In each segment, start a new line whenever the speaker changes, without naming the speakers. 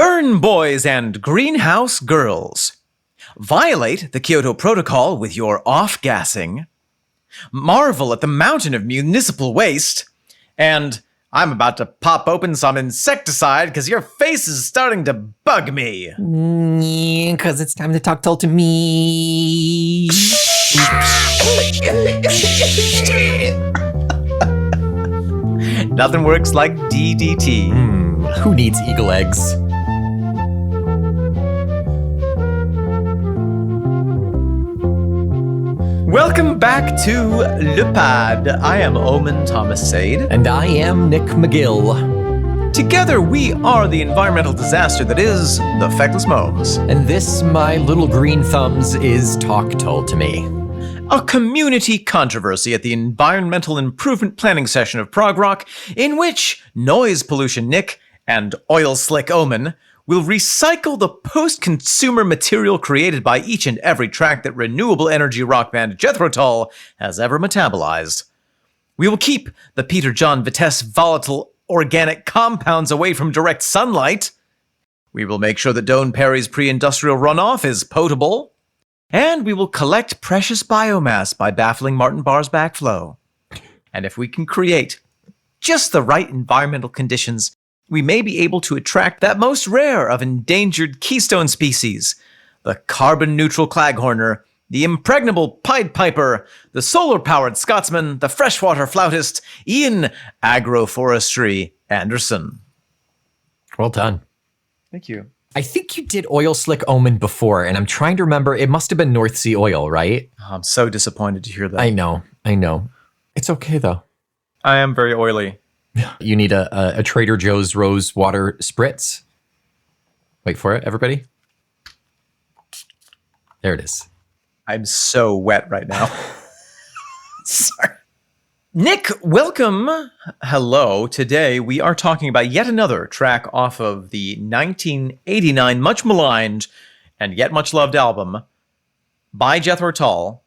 Burn, boys and greenhouse girls. Violate the Kyoto Protocol with your off-gassing. Marvel at the mountain of municipal waste. And I'm about to pop open some insecticide because your face is starting to bug me.
Because it's time to talk Tull to me.
Nothing works like DDT.
Who needs eagle eggs?
Welcome back to Le Pad. I am Omen Thomas Sade.
And I am Nick McGill.
Together we are the environmental disaster that is the Feckless Momes.
And this, my little green thumbs, is Talk Tull to me.
A community controversy at the Environmental Improvement Planning session of Prog Rock, in which Noise Pollution Nick and Oil Slick Omen will recycle the post-consumer material created by each and every track that renewable energy rock band Jethro Tull has ever metabolized. We will keep the Peter John Vitesse volatile organic compounds away from direct sunlight. We will make sure that Doane Perry's pre-industrial runoff is potable. And we will collect precious biomass by baffling Martin Barr's backflow. And if we can create just the right environmental conditions, we may be able to attract that most rare of endangered keystone species, the carbon-neutral claghorner, the impregnable Pied Piper, the solar-powered Scotsman, the freshwater flautist, Ian Agroforestry Anderson.
Well done.
Thank you.
I think you did Oil Slick Omen before, and I'm trying to remember. It must have been North Sea Oil, right?
Oh, I'm so disappointed to hear that.
I know. It's okay, though.
I am very oily.
You need a Trader Joe's Rose Water Spritz. Wait for it, everybody. There it is.
I'm so wet right now. Sorry. Nick, welcome. Hello. Today we are talking about yet another track off of the 1989 much maligned and yet much loved album by Jethro Tull.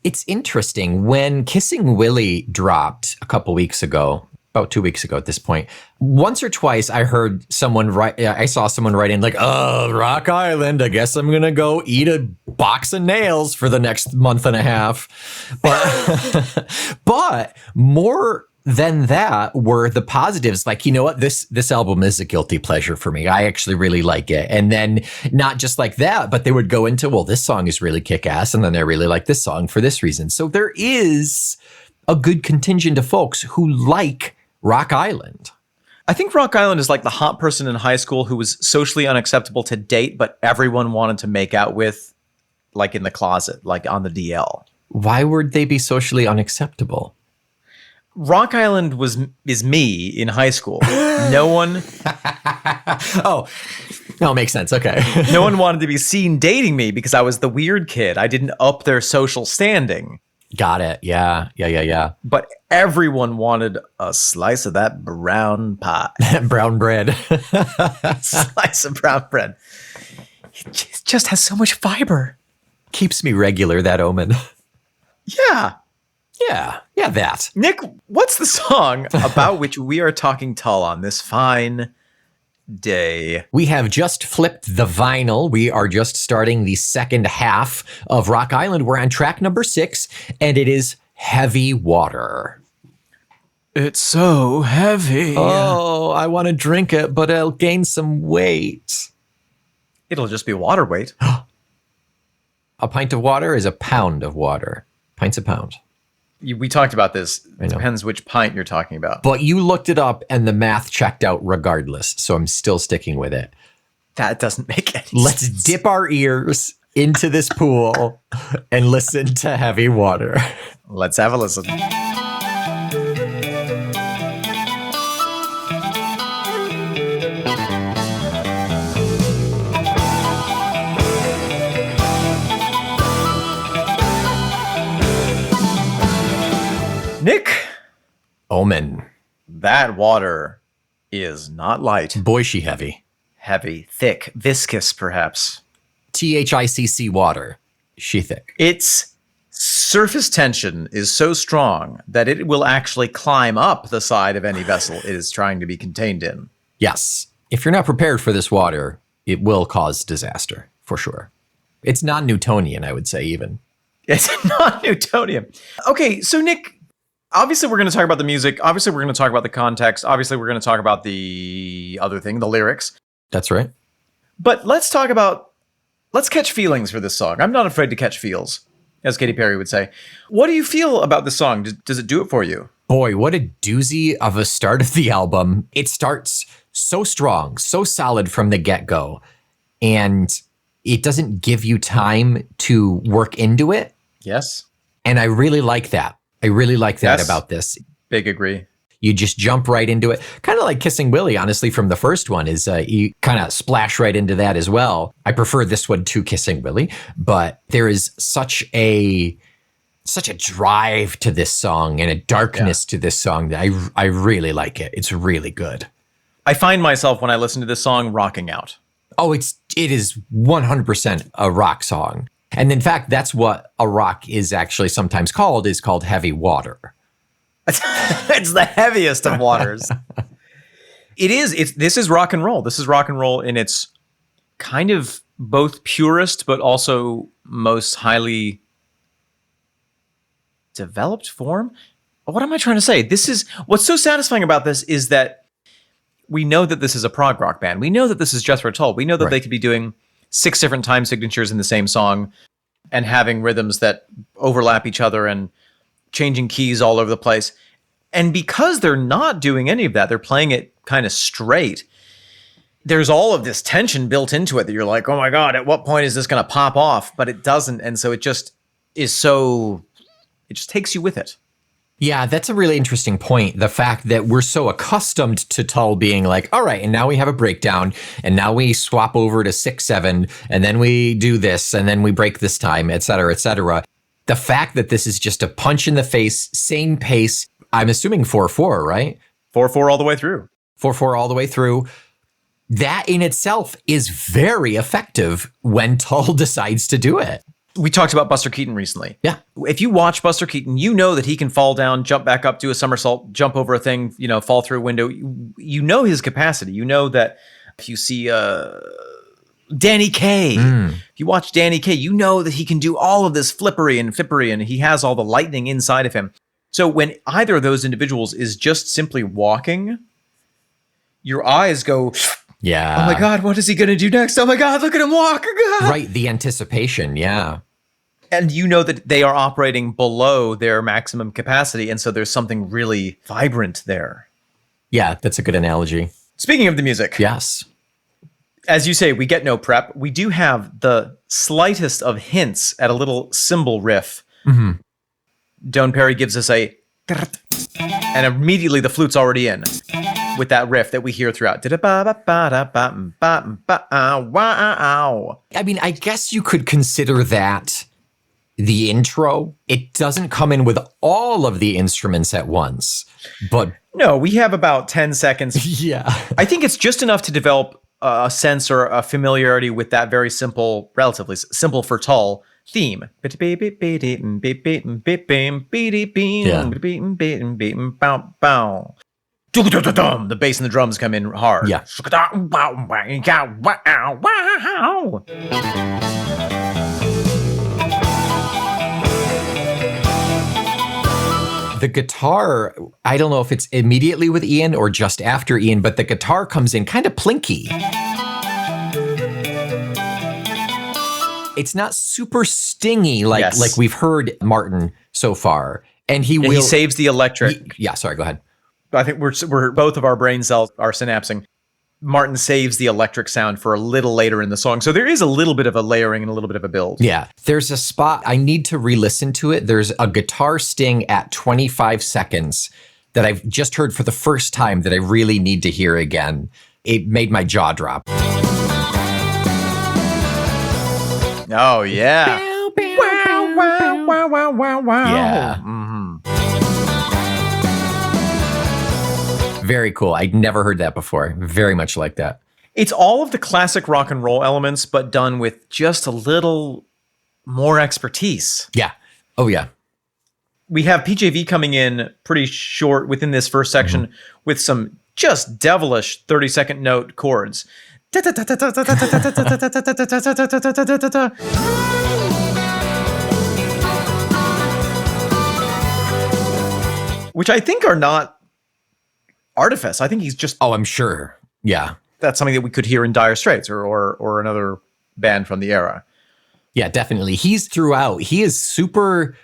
It's interesting. When Kissing Willie dropped a couple weeks ago, about 2 weeks ago at this point, once or twice I heard someone I saw someone write in like, Rock Island, I guess I'm going to go eat a box of nails for the next month and a half. But more than that were the positives. Like, you know what? This album is a guilty pleasure for me. I actually really like it. And then not just like that, but they would go into, well, this song is really kick-ass. And then they really like this song for this reason. So there is a good contingent of folks who like Rock Island.
I think Rock Island is like the hot person in high school who was socially unacceptable to date, but everyone wanted to make out with, like in the closet, like on the DL.
Why would they be socially unacceptable?
Rock Island is me in high school. No one...
Oh, makes sense. Okay.
No one wanted to be seen dating me because I was the weird kid. I didn't up their social standing.
Got it. Yeah.
But everyone wanted a slice of that brown pie.
Brown bread.
Slice of brown bread. It just has so much fiber.
Keeps me regular, that Omen.
Yeah.
Yeah, that.
Nick, what's the song about which we are talking Tull on this fine day?
We have just flipped the vinyl. We are just starting the second half of Rock Island. We're on track number 6, and it is Heavy Water.
It's so heavy.
Oh, I want to drink it, but I'll gain some weight.
It'll just be water weight.
A pint of water is a pound of water. Pint's a pound.
We talked about this.
I
It
know.
depends which pint you're talking about.
But you looked it up, and the math checked out regardless, so I'm still sticking with it.
That doesn't make any
Let's
sense.
dip our ears into this pool and listen to Heavy Water.
Let's have a listen. Nick,
Omen.
that water is not light.
Boy, she heavy.
Heavy, thick, viscous, perhaps.
THICC water. She thick.
Its surface tension is so strong that it will actually climb up the side of any vessel it is trying to be contained in.
Yes. If you're not prepared for this water, it will cause disaster, for sure. It's non-Newtonian, I would say, even.
It's not Newtonian. Okay, so Nick, obviously we're going to talk about the music. Obviously we're going to talk about the context. Obviously we're going to talk about the other thing, the lyrics.
That's right.
But let's catch feelings for this song. I'm not afraid to catch feels, as Katy Perry would say. What do you feel about the song? Does it do it for you?
Boy, what a doozy of a start of the album. It starts so strong, so solid from the get-go, and it doesn't give you time to work into it.
Yes.
And I really like that. I really like that about this.
Big agree.
You just jump right into it. Kind of like Kissing Willie, honestly, from the first one is you kind of splash right into that as well. I prefer this one to Kissing Willie, but there is such a drive to this song and a darkness to this song that I really like it. It's really good.
I find myself when I listen to this song rocking out.
Oh, it is 100% a rock song. And in fact, that's what a rock is actually sometimes called, is called heavy water.
It's the heaviest of waters. This is rock and roll. This is rock and roll in its kind of both purest, but also most highly developed form. What am I trying to say? What's so satisfying about this is that we know that this is a prog rock band. We know that this is Jethro Tull. We know that they could be doing 6 different time signatures in the same song and having rhythms that overlap each other and changing keys all over the place. And because they're not doing any of that, they're playing it kind of straight. There's all of this tension built into it that you're like, oh my God, at what point is this going to pop off? But it doesn't. And so it just takes you with it.
Yeah, that's a really interesting point. The fact that we're so accustomed to Tull being like, all right, and now we have a breakdown, and now we swap over to 6/7, and then we do this, and then we break this time, et cetera, et cetera. The fact that this is just a punch in the face, same pace, I'm assuming 4/4, right?
4/4 all the way through.
4/4 all the way through. That in itself is very effective when Tull decides to do it.
We talked about Buster Keaton recently.
Yeah.
If you watch Buster Keaton, you know that he can fall down, jump back up, do a somersault, jump over a thing, fall through a window. You know his capacity. You know that if you see Danny Kaye, if you watch Danny Kaye, you know that he can do all of this flippery and he has all the lightning inside of him. So when either of those individuals is just simply walking, your eyes go,
yeah.
Oh my God, what is he going to do next? Oh my God, look at him walk. Oh God.
Right, the anticipation, yeah.
And you know that they are operating below their maximum capacity, and so there's something really vibrant there.
Yeah, that's a good analogy.
Speaking of the music.
Yes.
As you say, we get no prep. We do have the slightest of hints at a little cymbal riff.
Mm-hmm.
Don Perry gives us a... And immediately the flute's already in with that riff that we hear throughout.
I mean, I guess you could consider that the intro. It doesn't come in with all of the instruments at once, but...
No, we have about 10 seconds.
Yeah.
I think it's just enough to develop a sense or a familiarity with that very simple, relatively simple for Tull, theme. Yeah. The bass and the drums come in hard.
Yeah. The guitar, I don't know if it's immediately with Ian or just after Ian, but the guitar comes in kind of plinky. It's not super stingy like we've heard Martin so far. And he
saves the electric.
Sorry, go ahead.
I think we're both of our brain cells are synapsing. Martin saves the electric sound for a little later in the song. So there is a little bit of a layering and a little bit of a build.
Yeah. There's a spot, I need to re-listen to it. There's a guitar sting at 25 seconds that I've just heard for the first time that I really need to hear again. It made my jaw drop.
Oh, yeah. Wow.
Yeah.
Mm-hmm.
Very cool. I'd never heard that before. Very much like that.
It's all of the classic rock and roll elements, but done with just a little more expertise.
Yeah. Oh, yeah.
We have PJV coming in pretty short within this first section with some just devilish 30-second note chords. Which I think are not artifice. I think he's just...
Oh, I'm sure. Yeah.
That's something that we could hear in Dire Straits or another band from the era.
Yeah, definitely. He's throughout. He is super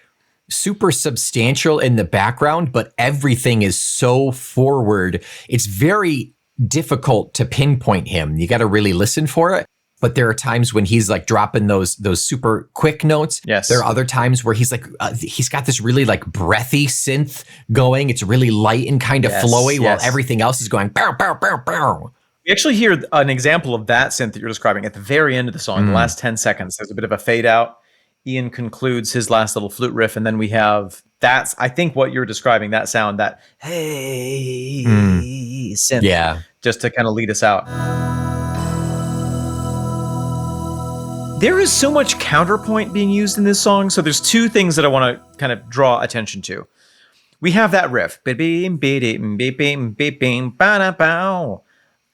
substantial in the background, but everything is so forward. It's very difficult to pinpoint him. You got to really listen for it. But there are times when he's like dropping those super quick notes.
Yes.
There are other times where he's like, he's got this really like breathy synth going. It's really light and kind of flowy while everything else is going bow, bow, bow, bow.
We actually hear an example of that synth that you're describing at the very end of the song, the last 10 seconds. There's a bit of a fade out. Ian concludes his last little flute riff, and then we have that's, I think, what you're describing, that sound, that hey synth.
Yeah.
Just to kind of lead us out. There is so much counterpoint being used in this song. So there's two things that I want to kind of draw attention to. We have that riff.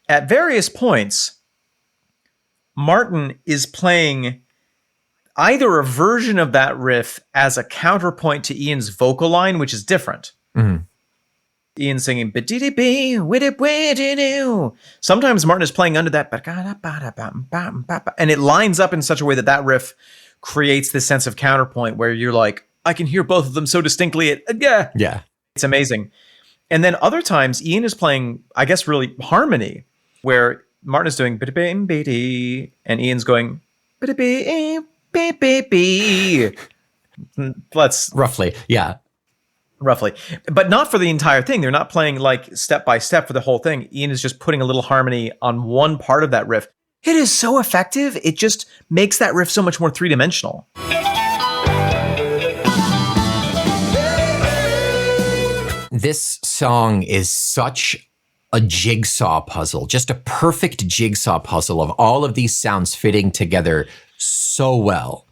At various points, Martin is playing either a version of that riff as a counterpoint to Ian's vocal line, which is different.
Mm-hmm.
Ian singing, sometimes Martin is playing under that, and it lines up in such a way that that riff creates this sense of counterpoint where you're like, I can hear both of them so distinctly. Yeah. It's amazing. And then other times, Ian is playing, I guess, really harmony, where Martin is doing and Ian's going let's
roughly, yeah.
Roughly, but not for the entire thing. They're not playing like step by step for the whole thing. Ian is just putting a little harmony on one part of that riff. It is so effective. It just makes that riff so much more three-dimensional.
This song is such a jigsaw puzzle, just a perfect jigsaw puzzle of all of these sounds fitting together so well.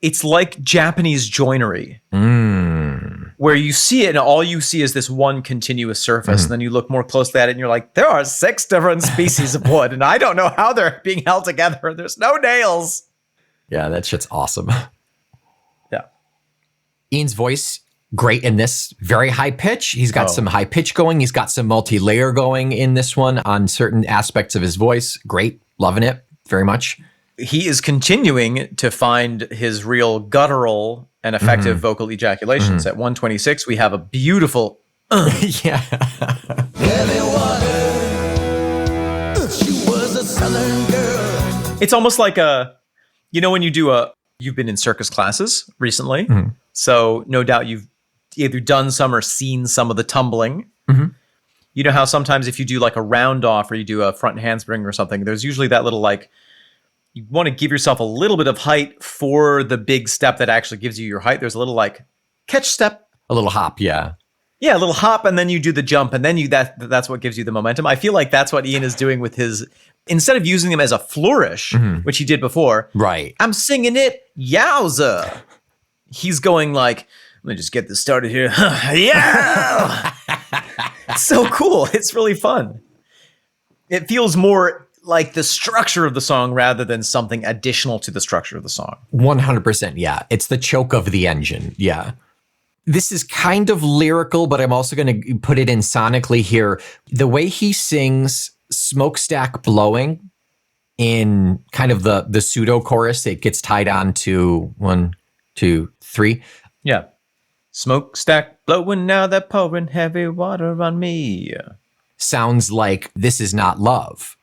It's like Japanese joinery, where you see it and all you see is this one continuous surface. And then you look more closely at it and you're like, there are 6 different species of wood and I don't know how they're being held together. There's no nails.
Yeah, that shit's awesome.
Yeah.
Ian's voice, great in this, very high pitch. He's got some high pitch going. He's got some multi-layer going in this one on certain aspects of his voice. Great, loving it very much.
He is continuing to find his real guttural and effective vocal ejaculations. At 126, we have a beautiful
yeah.
Heavy water. She was a southern girl.
It's almost like when you've been in circus classes recently. So no doubt you've either done some or seen some of the tumbling. You know how sometimes if you do like a round off or you do a front handspring or something, there's usually that little like, you want to give yourself a little bit of height for the big step that actually gives you your height. There's a little like catch step.
A little hop, yeah.
Yeah, a little hop, and then you do the jump, and then that's what gives you the momentum. I feel like that's what Ian is doing with his, instead of using them as a flourish, which he did before.
Right.
I'm singing it, yowza. He's going like, let me just get this started here. Yeah. It's so cool. It's really fun. It feels more like the structure of the song rather than something additional to the structure of the song.
100%, yeah. It's the choke of the engine, yeah. This is kind of lyrical, but I'm also going to put it in sonically here. The way he sings Smokestack Blowing in kind of the pseudo chorus, it gets tied on to 1, 2, 3.
Yeah. Smokestack blowing, now they're pouring heavy water on me.
Sounds like This Is Not Love.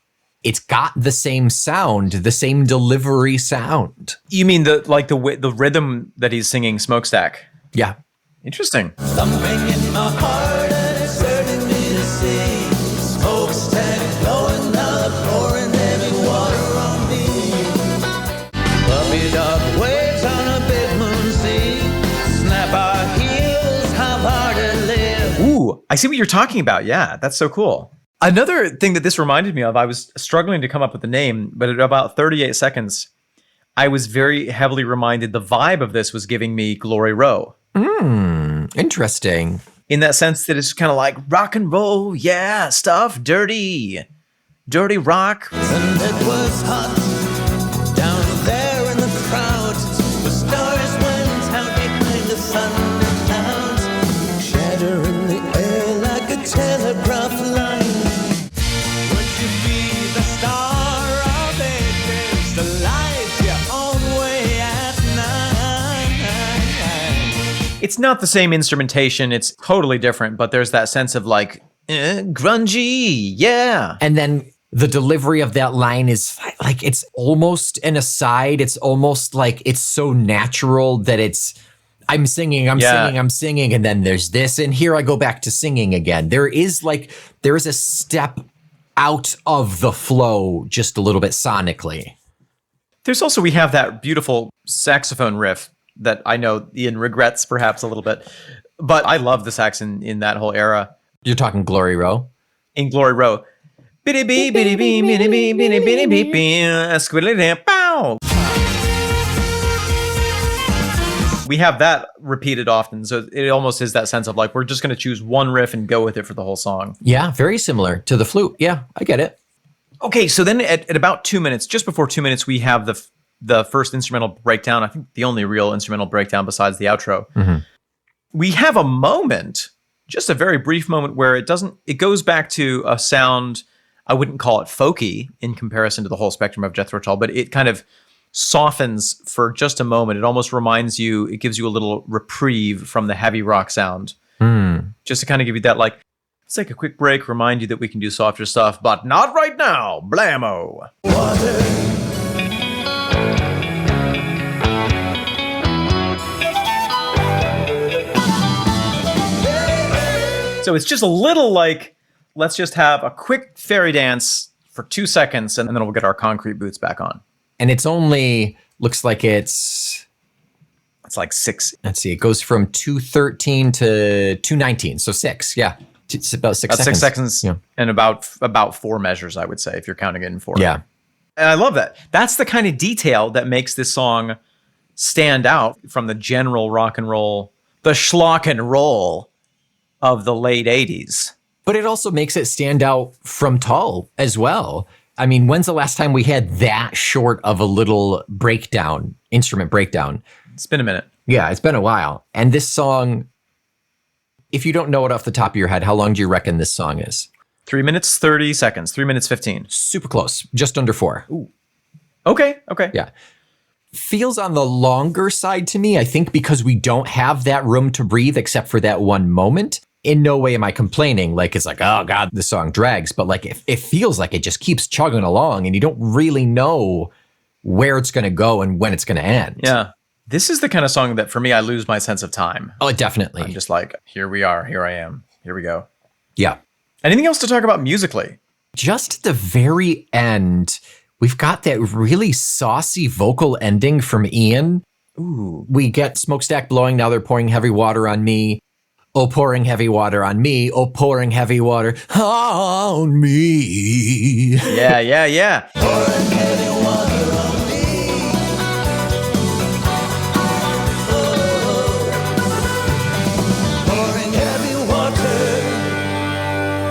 It's got the same sound, the same delivery sound.
You mean the rhythm that he's singing Smokestack?
Yeah.
Interesting.
Something in my heart and it's hurting me to see. Smokestack blowing, now they're pouring heavy water on me. Puppy dog waves on a big moon sea. Snap our heels, how hard to live.
Ooh, I see what you're talking about. Yeah, that's so cool. Another thing that this reminded me of, I was struggling to come up with the name, but at about 38 seconds, I was very heavily reminded the vibe of this was giving me Glory Row.
Interesting.
in that sense that it's kind of like rock and roll, yeah, stuff, dirty rock.
And it was hot down there in the crowd. The stars went out behind the thunder clouds, shatter in the air like a telegraph line. Would you be the star of ages, the light your own way at night?
It's not the same instrumentation. It's totally different, but there's that sense of like, grungy, yeah.
And then the delivery of that line is like, it's almost an aside. It's almost like it's so natural that it's, I'm singing. And then there's this, and here I go back to singing again. There is a step out of the flow just a little bit sonically.
There's also, we have that beautiful saxophone riff that I know Ian regrets perhaps a little bit, but I love the sax in that whole era.
You're talking Glory Row?
In Glory Row. Bitty bee, bitty bee, bitty bee, bitty bitty bee, squiddly pow. We have that repeated often, so it almost is that sense of like, we're just going to choose one riff and go with it for the whole song.
Yeah, very similar to the flute. Yeah, I get it.
Okay, so then at about 2 minutes, just before 2 minutes, we have the first instrumental breakdown. I think the only real instrumental breakdown besides the outro.
Mm-hmm.
We have a moment, just a very brief moment, where it goes back to a sound. I wouldn't call it folky in comparison to the whole spectrum of Jethro Tull, but it kind of softens for just a moment. It almost reminds you, it gives you a little reprieve from the heavy rock sound. Just to kind of give you that, like, let's take a quick break, remind you that we can do softer stuff, but not right now. Blammo.
Water.
So it's just a little like, let's just have a quick fairy dance for 2 seconds, and then we'll get our concrete boots back on.
And it's only, looks like it's
like 6.
Let's see, it goes from 2:13 to 2:19, so 6, yeah. It's about 6 seconds.
6 seconds,
yeah.
And about 4 measures, I would say, if you're counting it in 4.
Yeah.
And I love that. That's the kind of detail that makes this song stand out from the general rock and roll, the schlock and roll of the late 80s.
But it also makes it stand out from Tull as well. I mean, when's the last time we had that short of a little breakdown, instrument breakdown?
It's been a minute.
Yeah, it's been a while. And this song, if you don't know it off the top of your head, how long do you reckon this song is?
3 minutes, 30 seconds, 3 minutes, 15.
Super close, just under 4.
Ooh. Okay.
Yeah. Feels on the longer side to me, I think, because we don't have that room to breathe except for that one moment. In no way am I complaining. Like, it's like, oh God, the song drags. But like, it feels like it just keeps chugging along and you don't really know where it's going to go and when it's going to end.
Yeah. This is the kind of song that for me, I lose my sense of time.
Oh, definitely.
I'm just like, here we are. Here I am. Here we go.
Yeah.
Anything else to talk about musically?
Just at the very end, we've got that really saucy vocal ending from Ian.
Ooh.
We get smokestack blowing. Now they're pouring heavy water on me. Oh, pouring heavy water on me. Oh, pouring heavy water on me.
Yeah.
Pouring heavy water on me. Pouring heavy water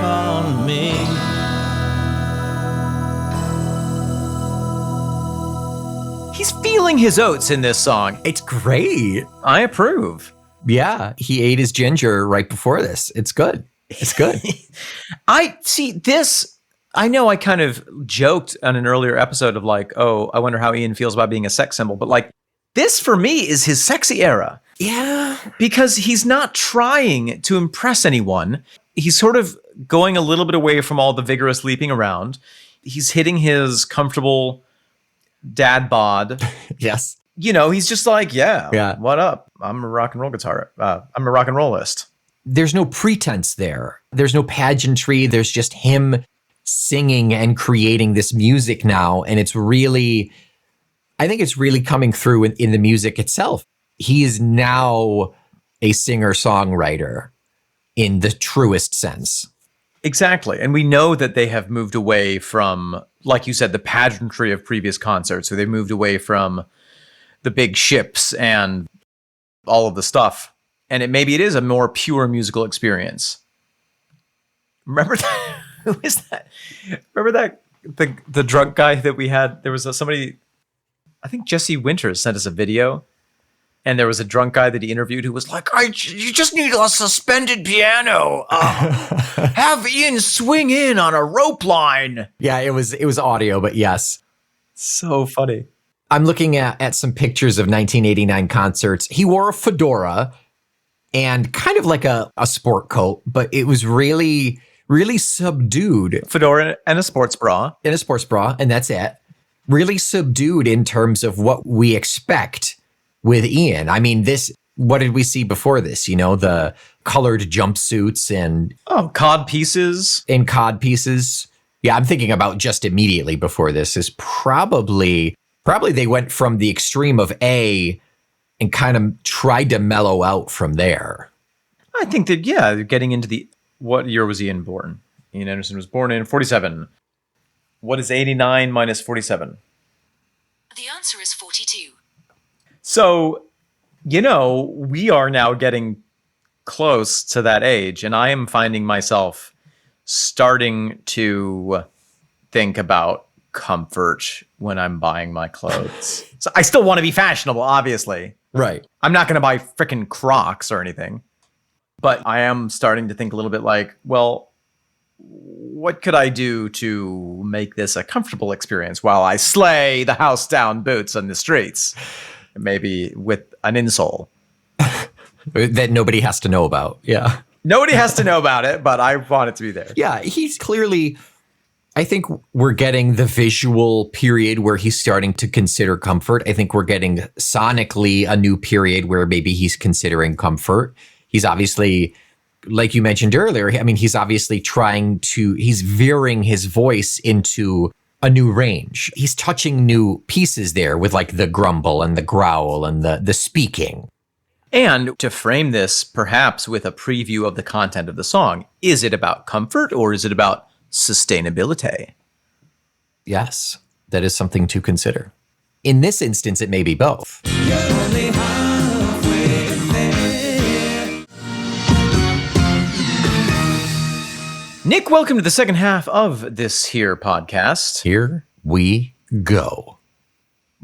on me.
He's feeling his oats in this song.
It's great.
I approve.
Yeah, he ate his ginger right before this. It's good. It's good.
I see this. I know I kind of joked on an earlier episode of like, oh, I wonder how Ian feels about being a sex symbol. But like, this for me is his sexy era.
Yeah.
Because he's not trying to impress anyone. He's sort of going a little bit away from all the vigorous leaping around. He's hitting his comfortable dad bod.
Yes.
You know, he's just like,
Yeah.
what up? I'm a rock and roll guitar. I'm a rock and rollist.
There's no pretense there. There's no pageantry. There's just him singing and creating this music now. And it's really, I think it's really coming through in the music itself. He is now a singer-songwriter in the truest sense.
Exactly. And we know that they have moved away from, like you said, the pageantry of previous concerts. So they moved away from the big ships and all of the stuff. And maybe it is a more pure musical experience. Remember that? Who is that? Remember that the drunk guy that we had? There was somebody, I think Jesse Winters sent us a video, and there was a drunk guy that he interviewed who was like, you just need a suspended piano. Have Ian swing in on a rope line.
Yeah, it was audio, but yes.
So funny.
I'm looking at some pictures of 1989 concerts. He wore a fedora and kind of like a sport coat, but it was really, really subdued.
Fedora and a sports bra.
In a sports bra, and that's it. Really subdued in terms of what we expect with Ian. I mean, what did we see before this? You know, the colored jumpsuits and...
Oh, cod pieces.
And cod pieces. Yeah, I'm thinking about just immediately before this is probably they went from the extreme of A and kind of tried to mellow out from there.
I think that, yeah, getting into what year was Ian born? Ian Anderson was born in 47. What is 89 minus 47?
The answer is 42.
So, we are now getting close to that age, and I am finding myself starting to think about comfort when I'm buying my clothes. So I still want to be fashionable, obviously.
Right.
I'm not going to buy freaking Crocs or anything, but I am starting to think a little bit like, well, what could I do to make this a comfortable experience while I slay the house down boots on the streets? Maybe with an insole.
That nobody has to know about. Yeah.
Nobody has to know about it, but I want it to be there.
Yeah, he's clearly, I think we're getting the visual period where he's starting to consider comfort. I think we're getting sonically a new period where maybe he's considering comfort. He's obviously, like you mentioned earlier, I mean, he's obviously he's veering his voice into a new range. He's touching new pieces there with like the grumble and the growl and the speaking.
And to frame this perhaps with a preview of the content of the song, is it about comfort or is it about sustainability?
Yes, that is something to consider. In this instance, it may be both.
Nick, welcome to the second half of this here podcast.
Here we go.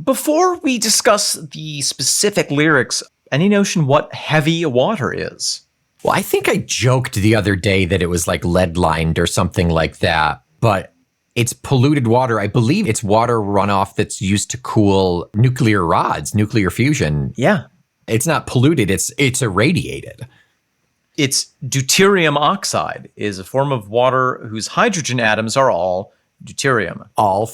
Before we discuss the specific lyrics, any notion what heavy water is?
Well, I think I joked the other day that it was like lead lined or something like that, but it's polluted water. I believe it's water runoff that's used to cool nuclear rods, nuclear fusion.
Yeah.
It's not polluted, it's irradiated.
It's deuterium oxide, is a form of water whose hydrogen atoms are all deuterium.
All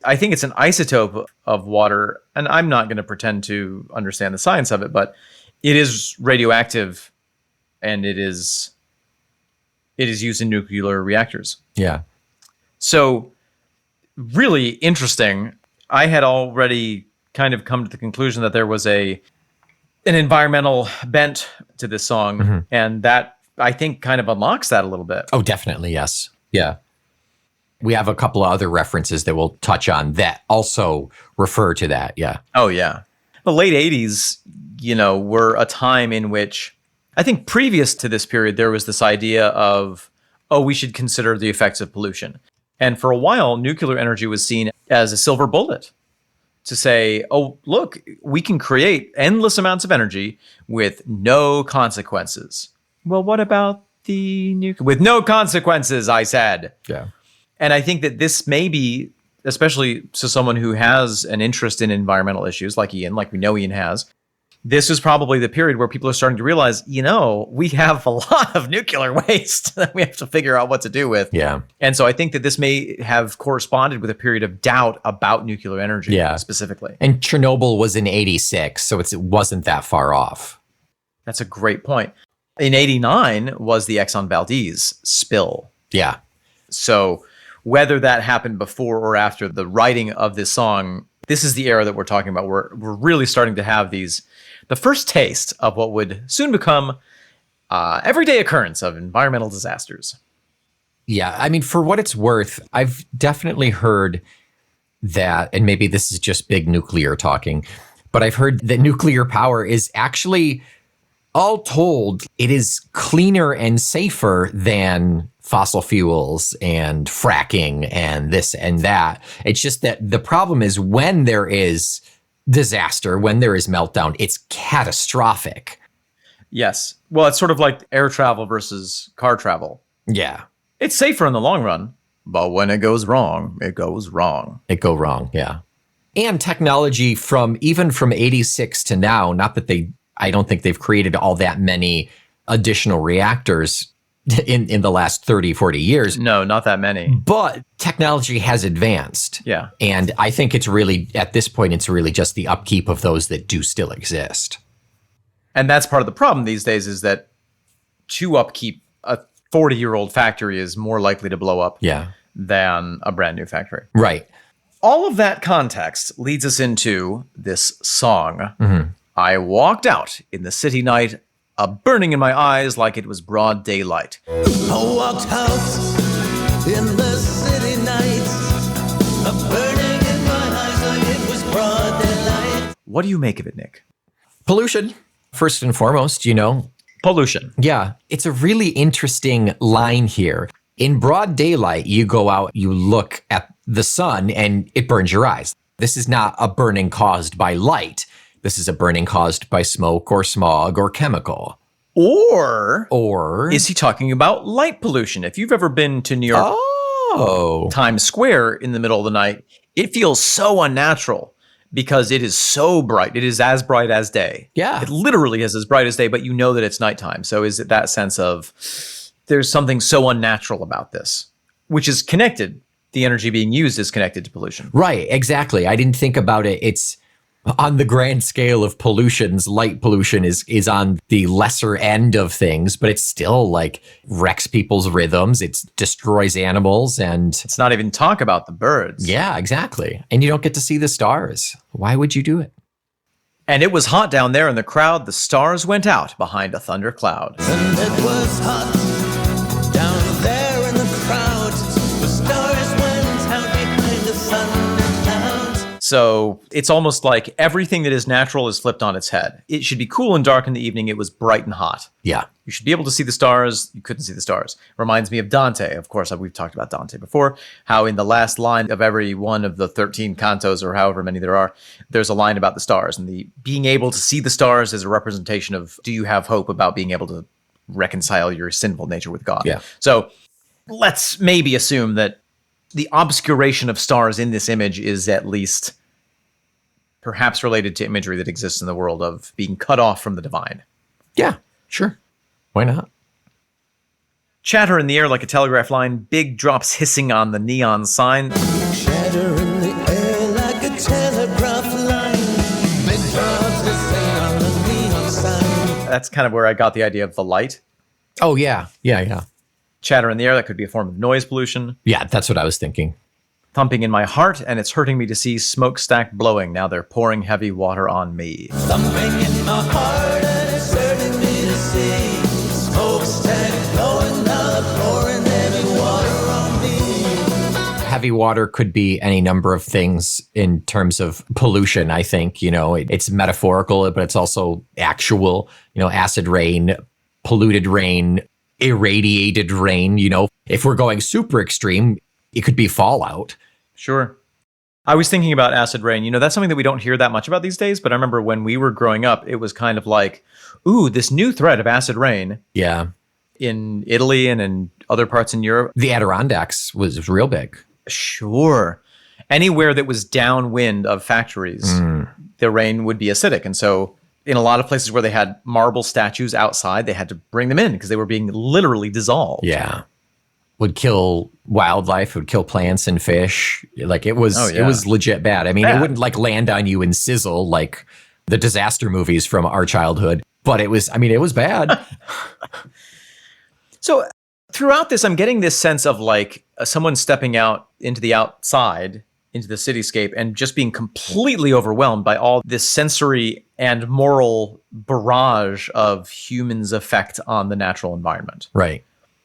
I think it's an isotope of water, and I'm not going to pretend to understand the science of it, but it is radioactive, and it is used in nuclear reactors.
Yeah.
So, really interesting. I had already kind of come to the conclusion that there was an environmental bent to this song, and that, I think, kind of unlocks that a little bit.
Oh, definitely, yes. Yeah. We have a couple of other references that we'll touch on that also refer to that, yeah.
Oh, yeah. The late 80s, were a time in which, I think previous to this period, there was this idea of, we should consider the effects of pollution. And for a while, nuclear energy was seen as a silver bullet to say, oh, look, we can create endless amounts of energy with no consequences. Well, what about the nuclear? With no consequences, I said.
Yeah.
And I think that this may be, especially to someone who has an interest in environmental issues like Ian, like we know Ian has, this is probably the period where people are starting to realize, we have a lot of nuclear waste that we have to figure out what to do with.
Yeah.
And so I think that this may have corresponded with a period of doubt about nuclear energy specifically.
And Chernobyl was in 86, so it wasn't that far off.
That's a great point. In 89 was the Exxon Valdez spill.
Yeah.
So whether that happened before or after the writing of this song, this is the era that we're talking about. We're really starting to have the first taste of what would soon become everyday occurrence of environmental disasters.
Yeah, I mean, for what it's worth, I've definitely heard that, and maybe this is just big nuclear talking, but but I've heard that nuclear power is actually, all told, it is cleaner and safer than fossil fuels and fracking and this and that. It's just that the problem is when there is disaster, when there is meltdown, it's catastrophic.
Yes. Well, it's sort of like air travel versus car travel.
Yeah.
It's safer in the long run, but when it goes wrong, it goes wrong.
It go wrong, yeah. And technology even from 86 to now, not that I don't think they've created all that many additional reactors in the last 30, 40 years.
No, not that many.
But technology has advanced.
Yeah.
And I think it's really, at this point, it's really just the upkeep of those that do still exist.
And that's part of the problem these days is that to upkeep a 40-year-old factory is more likely to blow up than a brand new factory.
Right.
All of that context leads us into this song. Mm-hmm. I walked out in the city night, a burning in my eyes like it was broad daylight.
I walked out in the city night, a burning in my eyes like it was broad daylight.
What do you make of it, Nick?
Pollution, first and foremost,
Pollution.
Yeah, it's a really interesting line here. In broad daylight, you go out, you look at the sun, and it burns your eyes. This is not a burning caused by light. This is a burning caused by smoke or smog or chemical.
Or is he talking about light pollution? If you've ever been to New York, Times Square in the middle of the night, it feels so unnatural because it is so bright. It is as bright as day.
Yeah.
It literally is as bright as day, but you know that it's nighttime. So is it that sense of there's something so unnatural about this, which is connected. The energy being used is connected to pollution.
Right, exactly. I didn't think about it. It's on the grand scale of pollutions, light pollution is on the lesser end of things, but it's still like wrecks people's rhythms. It destroys animals, and
it's not even talk about the birds.
Yeah, exactly. And you don't get to see the stars. Why would you do it?
And it was hot down there in the crowd. The stars went out behind a thunder cloud.
And it was hot down there in the crowd. The stars went out behind the thunder cloud.
So it's almost like everything that is natural is flipped on its head. It should be cool and dark in the evening. It was bright and hot.
Yeah.
You should be able to see the stars. You couldn't see the stars. Reminds me of Dante. Of course, we've talked about Dante before, how in the last line of every one of the 13 cantos or however many there are, there's a line about the stars. And the being able to see the stars is a representation of, do you have hope about being able to reconcile your sinful nature with God?
Yeah.
So let's maybe assume that the obscuration of stars in this image is at least perhaps related to imagery that exists in the world of being cut off from the divine.
Yeah, sure. Why not?
Chatter in the air like a telegraph line, big drops hissing on the neon sign.
Chatter in the air like a telegraph line, big drops hissing on the neon sign.
That's kind of where I got the idea of the light.
Oh, yeah. Yeah.
Chatter in the air, that could be a form of noise pollution.
Yeah, that's what I was thinking.
Thumping in my heart, and it's hurting me to see smokestack blowing. Now they're pouring heavy water on me.
Thumping in my heart and it's hurting me to see smokestack blowing. Now they're pouring heavy water on me.
Heavy water could be any number of things in terms of pollution, I think. It's metaphorical, but it's also actual. Acid rain, polluted rain, irradiated rain. If we're going super extreme, it could be fallout.
Sure. I was thinking about acid rain. That's something that we don't hear that much about these days, but I remember when we were growing up, it was kind of like, ooh, this new threat of acid rain.
Yeah.
In Italy and in other parts in Europe.
The Adirondacks was real big.
Sure. Anywhere that was downwind of factories, the rain would be acidic. And so in a lot of places where they had marble statues outside, they had to bring them in because they were being literally dissolved.
Yeah. Would kill wildlife, would kill plants and fish. Like it was legit bad. I mean, It wouldn't like land on you and sizzle like the disaster movies from our childhood, but it was bad.
So throughout this, I'm getting this sense of like someone stepping out into the outside, into the cityscape, and just being completely overwhelmed by all this sensory and moral barrage of humans' effect on the natural environment.
Right.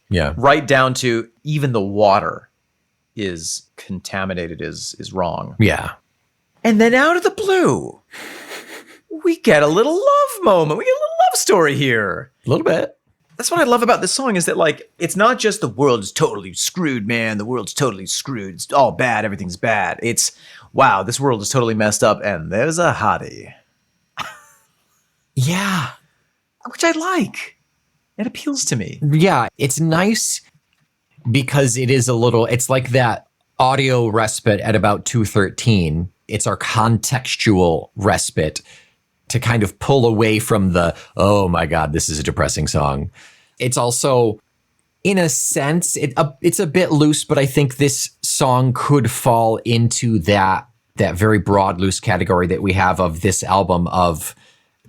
Yeah.
Right down to even the water is contaminated, is wrong.
Yeah.
And then out of the blue, we get a little love moment. We get a little love story here.
A little bit.
That's what I love about this song is that, like, it's not just the world is totally screwed, man. The world's totally screwed. It's all bad. Everything's bad. It's, wow, this world is totally messed up, and there's a hottie.
Yeah.
Which I like. It appeals to me.
Yeah, it's nice because it is a little, it's like that audio respite at about 2:13. It's our contextual respite to kind of pull away from the, oh my God, this is a depressing song. It's also, in a sense, it's a bit loose, but I think this song could fall into that very broad, loose category that we have of this album of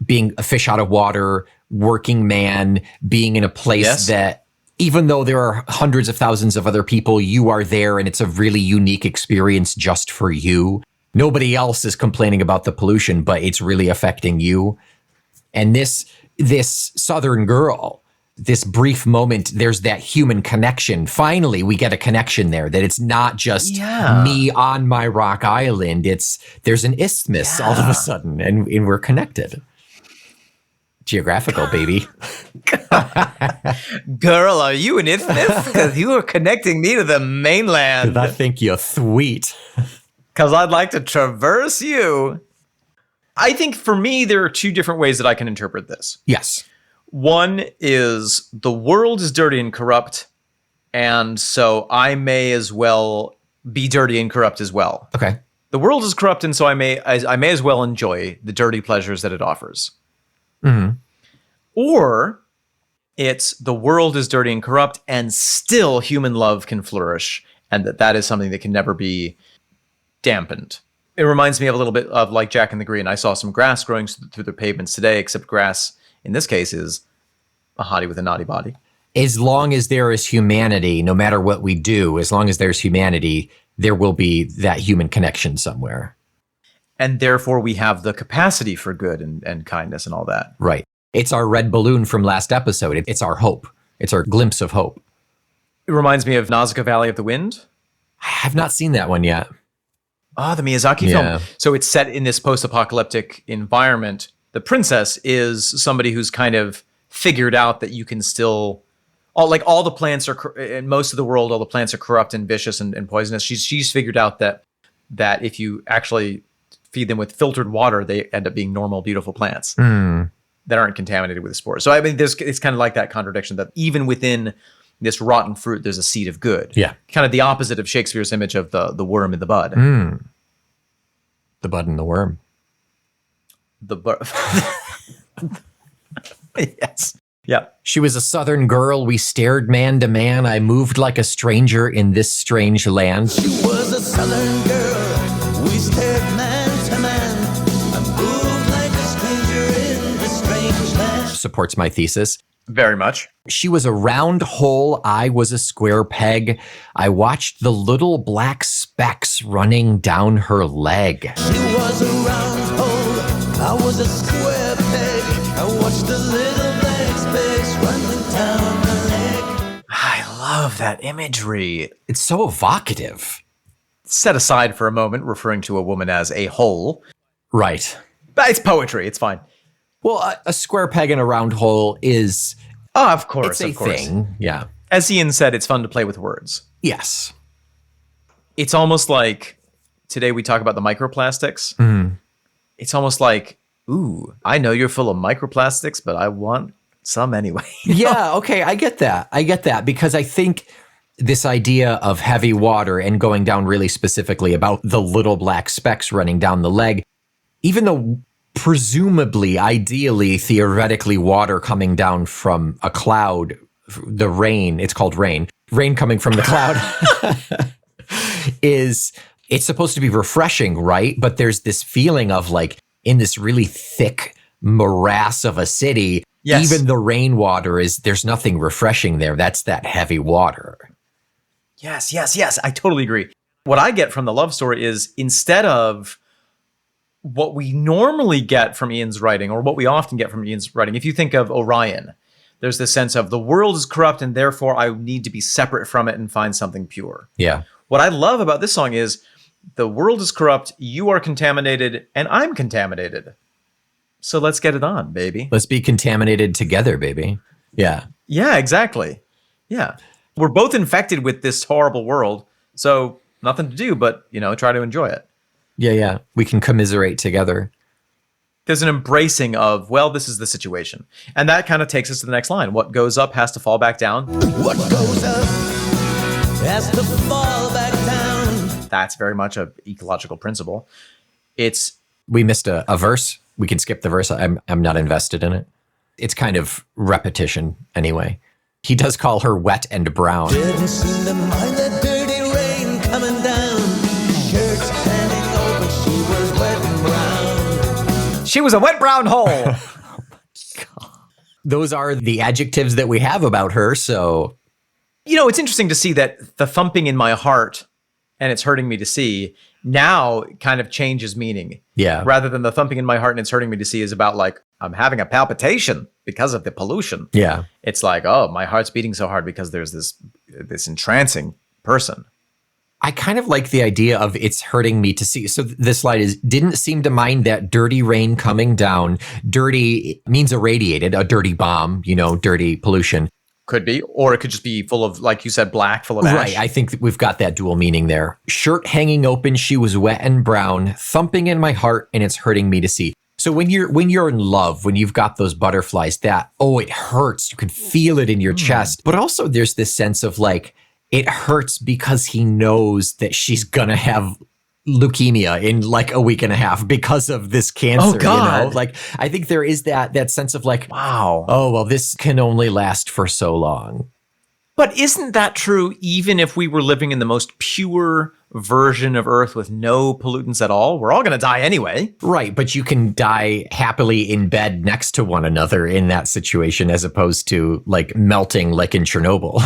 being a fish out of water, working man, being in a place that even though there are hundreds of thousands of other people, you are there and it's a really unique experience just for you. Nobody else is complaining about the pollution, but it's really affecting you. And this Southern girl, this brief moment, there's that human connection. Finally, we get a connection there, that it's not just me on my rock island. There's an isthmus all of a sudden, and we're connected. Geographical, baby.
Girl, are you an isthmus? Because you are connecting me to the mainland.
I think you're sweet.
Because I'd like to traverse you. I think for me, there are two different ways that I can interpret this.
Yes.
One is the world is dirty and corrupt, and so I may as well be dirty and corrupt as well.
Okay.
The world is corrupt, and so I may as well enjoy the dirty pleasures that it offers.
Mm-hmm.
Or it's the world is dirty and corrupt, and still human love can flourish, and that is something that can never be dampened. It reminds me of a little bit of like Jack and the Green. I saw some grass growing through the pavements today, except grass in this case is a hottie with a naughty body.
As long as there is humanity, no matter what we do, as long as there's humanity, there will be that human connection somewhere.
And therefore we have the capacity for good and kindness and all that.
Right. It's our red balloon from last episode. It's our hope. It's our glimpse of hope.
It reminds me of Nausicaa Valley of the Wind.
I have not seen that one yet.
Oh, the Miyazaki film. So it's set in this post-apocalyptic environment. The princess is somebody who's kind of figured out that you can still, all the plants are, in most of the world, all the plants are corrupt and vicious and poisonous. She's figured out that if you actually feed them with filtered water, they end up being normal, beautiful plants that aren't contaminated with spores. So I mean, it's kind of like that contradiction that even within this rotten fruit, there's a seed of good. Yeah. Kind of the opposite of Shakespeare's image of the worm in the bud.
The bud and the worm.
Yes. Yeah.
She was a Southern girl. We stared man to man. I moved like a stranger in this strange land.
She was a Southern girl. We stared man to man. I moved like a stranger in this strange land.
Supports my thesis.
Very much.
She was a round hole. I was a square peg. I watched the little black specks running down her leg.
She was a round hole. I was a square peg. I watched the little black specks running down her leg.
I love that imagery.
It's so evocative.
Set aside for a moment, referring to a woman as a hole.
Right.
But it's poetry. It's fine.
Well, a square peg in a round hole is...
Oh, of course,
it's a thing. Yeah.
As Ian said, it's fun to play with words.
Yes.
It's almost like, today we talk about the microplastics. It's almost like, ooh, I know you're full of microplastics, but I want some anyway.
Yeah, okay, I get that. Because I think this idea of heavy water and going down really specifically about the little black specks running down the leg, even though presumably, ideally, theoretically, water coming down from a cloud, the rain, it's called rain coming from the cloud, it's supposed to be refreshing, right? But there's this feeling of like, in this really thick morass of a city, even the rainwater there's nothing refreshing there. That's that heavy water.
Yes. I totally agree. What I get from the love story is, instead of what we normally get from Ian's writing, or what we often get from Ian's writing, if you think of Orion, there's this sense of the world is corrupt and therefore I need to be separate from it and find something pure.
Yeah.
What I love about this song is the world is corrupt, you are contaminated, and I'm contaminated. So let's get it on, baby.
Let's be contaminated together, baby. Yeah.
Yeah, exactly. Yeah. We're both infected with this horrible world, so nothing to do but, try to enjoy it.
Yeah. We can commiserate together.
There's an embracing of, well, this is the situation. And that kind of takes us to the next line. What goes up has to fall back down.
What goes up has to fall back down.
That's very much an ecological principle.
We missed a verse. We can skip the verse. I'm not invested in it. It's kind of repetition anyway. He does call her wet and brown.
Didn't seem to mind that dirty rain coming down. Shirts standing over, she was wet and brown.
She was a wet brown hole.
Those are the adjectives that we have about her, so...
It's interesting to see that the thumping in my heart and it's hurting me to see now kind of changes meaning.
Yeah.
Rather than the thumping in my heart and it's hurting me to see is about like, I'm having a palpitation because of the pollution.
Yeah.
It's like, oh, my heart's beating so hard because there's this entrancing person.
I kind of like the idea of it's hurting me to see. So this slide didn't seem to mind that dirty rain coming down. Dirty means irradiated, a dirty bomb, dirty pollution.
Could be, or it could just be full of, like you said, black, full of ash.
Right, I think that we've got that dual meaning there. Shirt hanging open, she was wet and brown, thumping in my heart, and it's hurting me to see. So when you're in love, when you've got those butterflies, it hurts. You can feel it in your chest. But also there's this sense of like, it hurts because he knows that she's gonna have leukemia in like a week and a half because of this cancer.
Oh, God.
Like, I think there is that sense of like,
Wow.
oh, well, this can only last for so long.
But isn't that true even if we were living in the most pure version of Earth with no pollutants at all? We're all going to die anyway.
Right, but you can die happily in bed next to one another in that situation as opposed to like melting like in Chernobyl.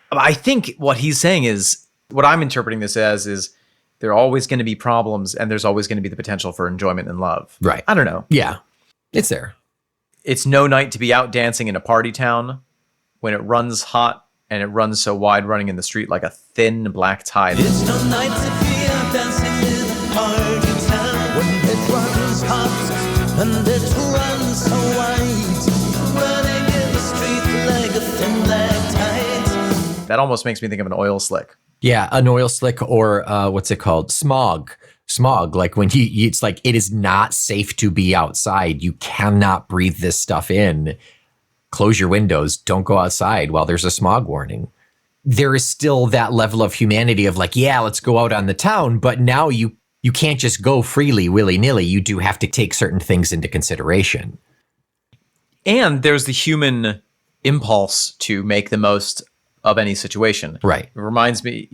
I think what he's saying is, what I'm interpreting this as is there are always going to be problems and there's always going to be the potential for enjoyment and love.
Right.
I don't know.
Yeah, it's there.
It's no night to be out dancing in a party town when it runs hot and it runs so wide, running in the street like a thin black tide.
It's no night to be out dancing in a party town when it runs hot and it runs so wide, running in the street like a thin black tide.
That almost makes me think of an oil slick.
Yeah, an oil slick or what's it called? Smog. Like when it's like, it is not safe to be outside. You cannot breathe this stuff in. Close your windows. Don't go outside while there's a smog warning. There is still that level of humanity of like, yeah, let's go out on the town. But now you can't just go freely, willy-nilly. You do have to take certain things into consideration.
And there's the human impulse to make the most of any situation.
Right.
It reminds me,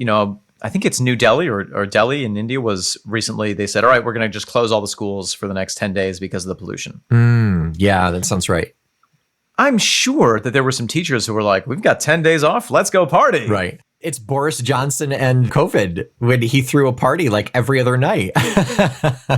I think it's New Delhi or Delhi in India was recently, they said, all right, we're going to just close all the schools for the next 10 days because of the pollution.
Yeah, that sounds right.
I'm sure that there were some teachers who were like, we've got 10 days off. Let's go party.
Right. It's Boris Johnson and COVID when he threw a party like every other night.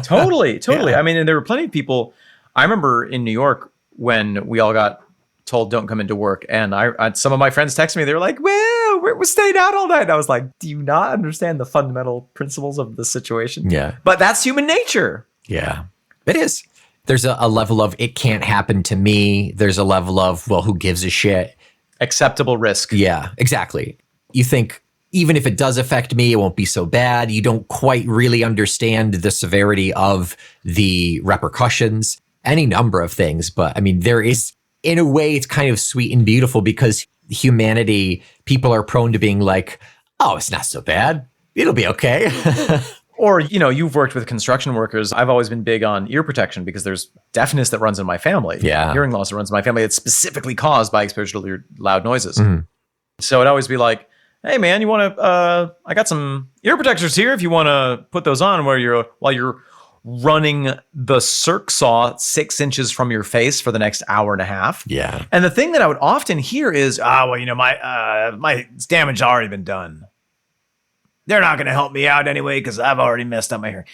Totally.
Yeah.
I mean, and there were plenty of people. I remember in New York when we all got told don't come into work. And I some of my friends texted me. They were like, well, we're staying out all night. And I was like, do you not understand the fundamental principles of the situation?
Yeah.
But that's human nature.
Yeah, it is. There's a level of it can't happen to me. There's a level of, well, who gives a shit?
Acceptable risk.
Yeah, exactly. You think even if it does affect me, it won't be so bad. You don't quite really understand the severity of the repercussions, any number of things. But I mean, there is, in a way, it's kind of sweet and beautiful because humanity, people are prone to being like, oh, it's not so bad. It'll be okay.
Or, you've worked with construction workers. I've always been big on ear protection because there's deafness that runs in my family.
Yeah.
Hearing loss that runs in my family. It's specifically caused by exposure to loud noises. So it'd always be like, hey man, you want to, I got some ear protectors here if you want to put those on while you're running the circ saw 6 inches from your face for the next hour and a half.
Yeah.
And the thing that I would often hear is, my damage already been done. They're not going to help me out anyway because I've already messed up my hair.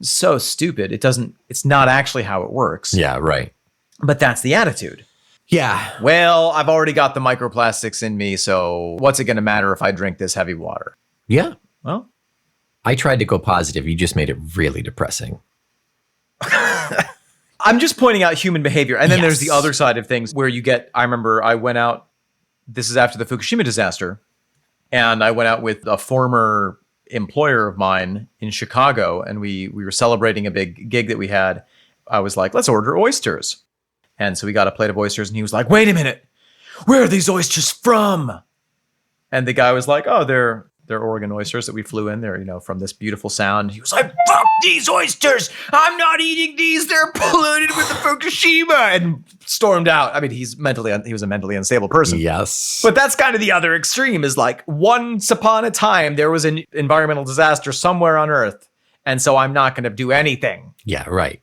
So stupid. It's not actually how it works.
Yeah, right.
But that's the attitude.
Yeah.
Well, I've already got the microplastics in me, so what's it going to matter if I drink this heavy water?
Yeah.
Well,
I tried to go positive. You just made it really depressing.
I'm just pointing out human behavior. And then there's the
Yes.
other side of things where you get, I remember I went out, this is after the Fukushima disaster, and I went out with a former employer of mine in Chicago, and we were celebrating a big gig that we had. I was like, let's order oysters. And so we got a plate of oysters, and he was like, wait a minute, where are these oysters from? And the guy was like, oh, they're Oregon oysters that we flew in. They're, from this beautiful sound. He was like, fuck these oysters. I'm not eating these. They're polluted with the Fukushima, and stormed out. I mean, he was a mentally unstable person.
Yes.
But that's kind of the other extreme, is like, once upon a time, there was an environmental disaster somewhere on Earth. And so I'm not going to do anything
Yeah, right.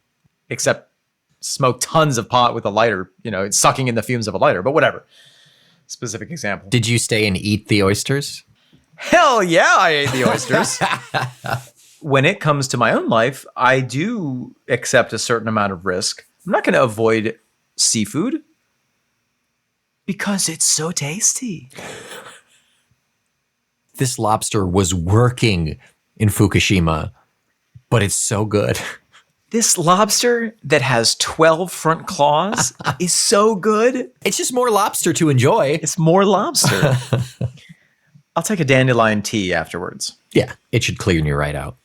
except smoke tons of pot with a lighter, sucking in the fumes of a lighter, but whatever. Specific example.
Did you stay and eat the oysters?
Hell yeah, I ate the oysters. When it comes to my own life, I do accept a certain amount of risk. I'm not going to avoid seafood because it's so tasty.
This lobster was working in Fukushima, but it's so good.
This lobster that has 12 front claws is so good.
It's just more lobster to enjoy.
It's more lobster. I'll take a dandelion tea afterwards.
Yeah, it should clean you right out.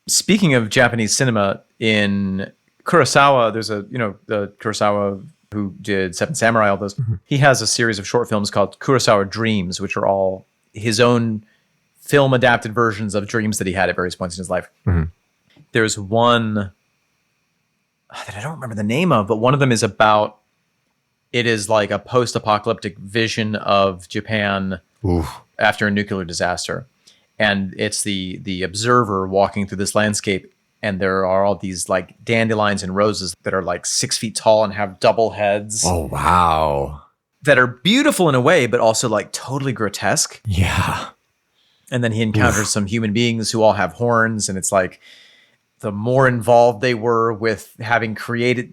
Speaking of Japanese cinema, in Kurosawa, there's the Kurosawa who did Seven Samurai, all those. Mm-hmm. He has a series of short films called Kurosawa Dreams, which are all his own film adapted versions of dreams that he had at various points in his life. Mm-hmm. There's one that I don't remember the name of, but one of them is about, it is like a post-apocalyptic vision of Japan after a nuclear disaster. And it's the observer walking through this landscape, and there are all these like dandelions and roses that are like 6 feet tall and have double heads.
Oh, wow.
That are beautiful in a way, but also like totally grotesque.
Yeah.
And then he encounters some human beings who all have horns, and it's like, the more involved they were with having created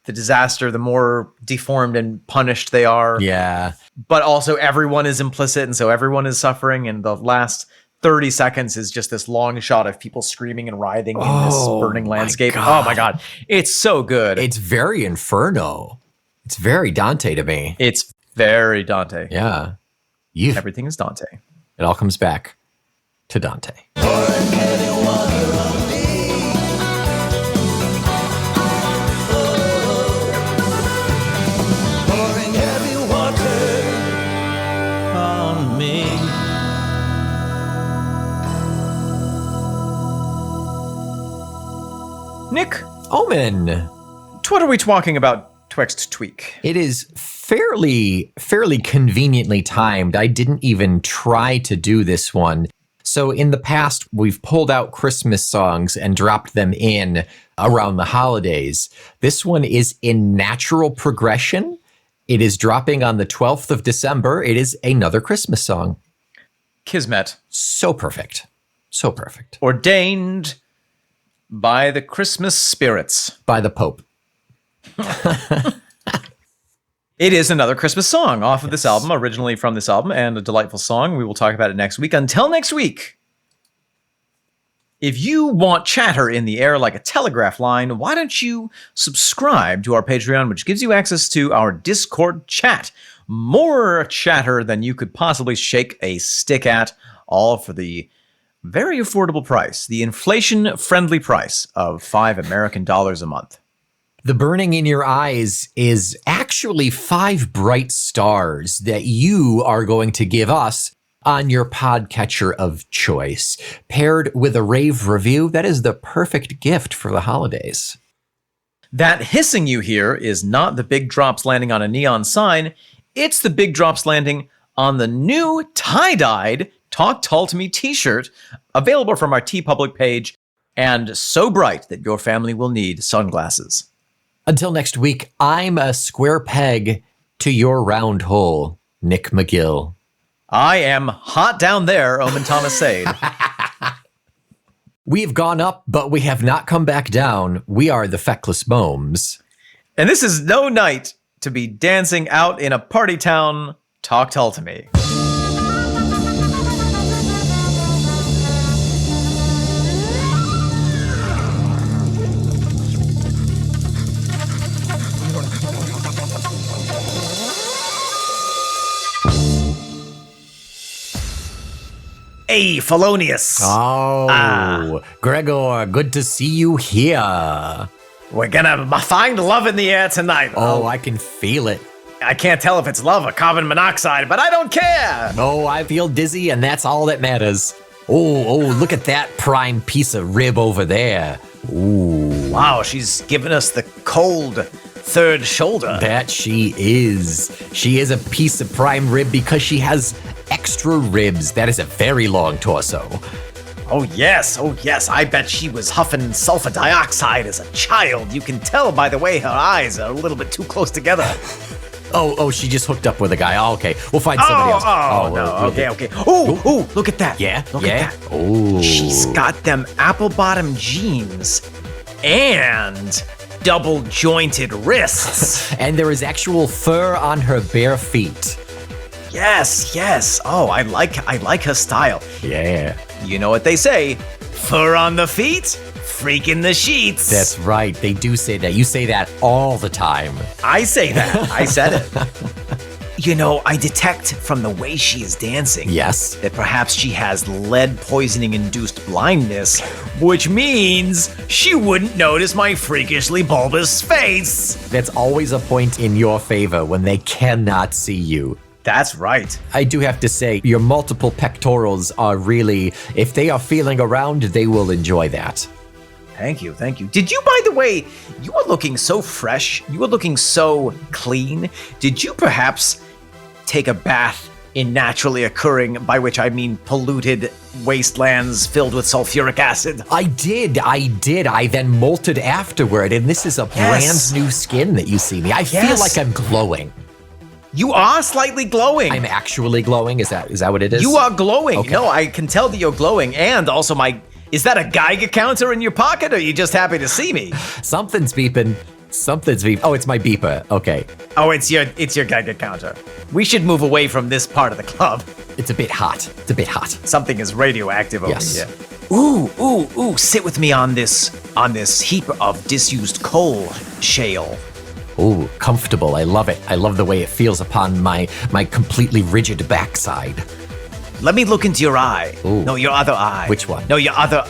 the disaster, the more deformed and punished they are.
Yeah.
But also everyone is implicit, and so everyone is suffering. And the last 30 seconds is just this long shot of people screaming and writhing in this burning landscape. Oh my God. It's so good.
It's very Inferno. It's very Dante to me.
It's very Dante.
Yeah.
Everything is Dante.
It all comes back to Dante.
Nick,
Omen.
what are we talking about twixt tweak?
It is fairly conveniently timed. I didn't even try to do this one. So in the past, we've pulled out Christmas songs and dropped them in around the holidays. This one is in natural progression. It is dropping on the 12th of December. It is another Christmas song.
Kismet.
So perfect. So perfect.
Ordained by the Christmas spirits.
By the Pope.
It is another Christmas song off of this album, originally from this album, and a delightful song. We will talk about it next week. Until next week, if you want chatter in the air like a telegraph line, why don't you subscribe to our Patreon, which gives you access to our Discord chat. More chatter than you could possibly shake a stick at, all for the very affordable price, the inflation-friendly price of $5 American a month.
The burning in your eyes is actually 5 bright stars that you are going to give us on your podcatcher of choice. Paired with a rave review, that is the perfect gift for the holidays.
That hissing you hear is not the big drops landing on a neon sign. It's the big drops landing on the new tie-dyed Talk Tull to Me t-shirt, available from our TeePublic page, and so bright that your family will need sunglasses.
Until next week, I'm a square peg to your round hole, Nick McGill.
I am hot down there, Omen Thomas Sade.
We've gone up, but we have not come back down. We are the Feckless Bohms.
And this is no night to be dancing out in a party town. Talk Tull to Me. Hey, Felonious.
Oh, Gregor, good to see you here.
We're gonna find love in the air tonight.
Oh, I can feel it.
I can't tell if it's love or carbon monoxide, but I don't care.
Oh, I feel dizzy, and that's all that matters. Oh, look at that prime piece of rib over there. Ooh.
Wow, she's giving us the cold third shoulder.
That she is. She is a piece of prime rib because she has extra ribs. That is a very long torso.
Oh yes. I bet she was huffing sulfur dioxide as a child. You can tell by the way her eyes are a little bit too close together.
Oh, she just hooked up with a guy. Oh, okay. We'll find somebody else.
Okay. Ooh, look at that. Look at that.
Oh.
She's got them apple-bottom jeans and double-jointed wrists.
And there is actual fur on her bare feet.
Yes. Oh, I like her style.
Yeah.
You know what they say, fur on the feet, freak in the sheets.
That's right. They do say that. You say that all the time.
I say that. I said it. You know, I detect from the way she is dancing.
Yes.
That perhaps she has lead poisoning induced blindness, which means she wouldn't notice my freakishly bulbous face.
That's always a point in your favor when they cannot see you.
That's right.
I do have to say, your multiple pectorals are really, if they are feeling around, they will enjoy that.
Thank you. Did you, by the way, you were looking so fresh, you were looking so clean. Did you perhaps take a bath in naturally occurring, by which I mean polluted wastelands filled with sulfuric acid?
I did. I then molted afterward, and this is a brand new skin that you see me. I feel like I'm glowing.
You are slightly glowing.
I'm actually glowing? Is that what it is?
You are glowing.
Okay.
No, I can tell that you're glowing. And also is that a Geiger counter in your pocket, or are you just happy to see me?
Something's beeping. Oh, it's my beeper. Okay.
Oh, it's your Geiger counter. We should move away from this part of the club.
It's a bit hot.
Something is radioactive over
Yes.
here. Ooh, sit with me on this heap of disused coal shale.
Ooh, comfortable. I love it. I love the way it feels upon my completely rigid backside.
Let me look into your eye.
Ooh.
No, your other eye.
Which one?
No, your other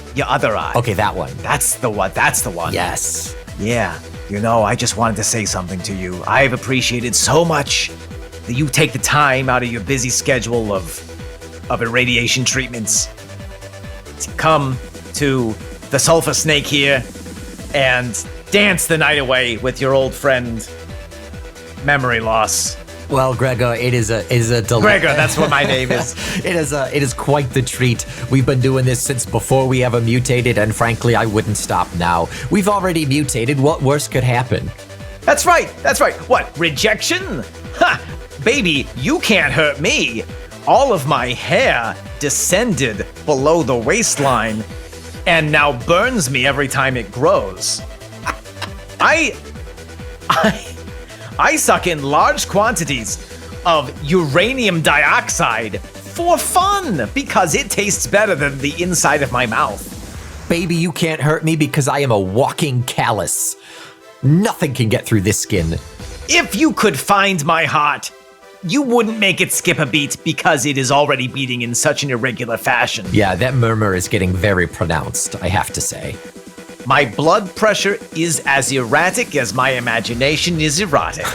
eye.
Okay, that one.
That's the one.
Yes.
Yeah. You know, I just wanted to say something to you. I've appreciated so much that you take the time out of your busy schedule of irradiation treatments to come to the Sulfur Snake here and dance the night away with your old friend, Memory Loss.
Well, Gregor, it is a delight.
Gregor, that's what my name is.
It is quite the treat. We've been doing this since before we ever mutated, and frankly, I wouldn't stop now. We've already mutated. What worse could happen?
That's right. What, rejection? Ha! Baby, you can't hurt me. All of my hair descended below the waistline and now burns me every time it grows. I suck in large quantities of uranium dioxide for fun because it tastes better than the inside of my mouth.
Baby, you can't hurt me because I am a walking callus. Nothing can get through this skin.
If you could find my heart, you wouldn't make it skip a beat because it is already beating in such an irregular fashion.
Yeah, that murmur is getting very pronounced, I have to say.
My blood pressure is as erratic as my imagination is erotic.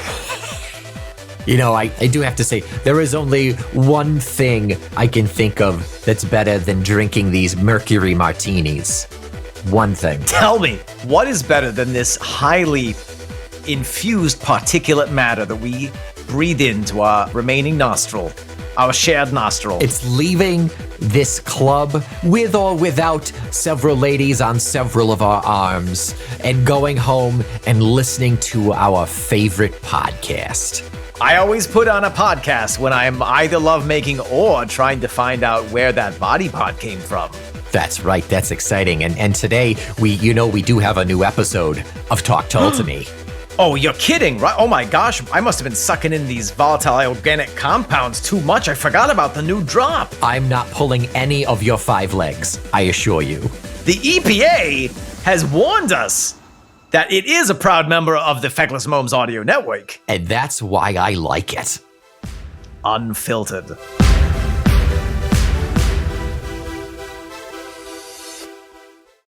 You know, I do have to say, there is only one thing I can think of that's better than drinking these mercury martinis. One thing.
Tell me, what is better than this highly infused particulate matter that we breathe into our remaining nostril, our shared nostril?
It's leaving this club with or without several ladies on several of our arms and going home and listening to our favorite podcast.
I always put on a podcast when I'm either lovemaking or trying to find out where that body part came from.
That's right. That's exciting. And today we do have a new episode of Talk Tull to Me.
Oh, you're kidding, right? Oh my gosh, I must have been sucking in these volatile organic compounds too much. I forgot about the new drop.
I'm not pulling any of your 5 legs, I assure you.
The EPA has warned us that it is a proud member of the Feckless Momes Audio Network.
And that's why I like it.
Unfiltered.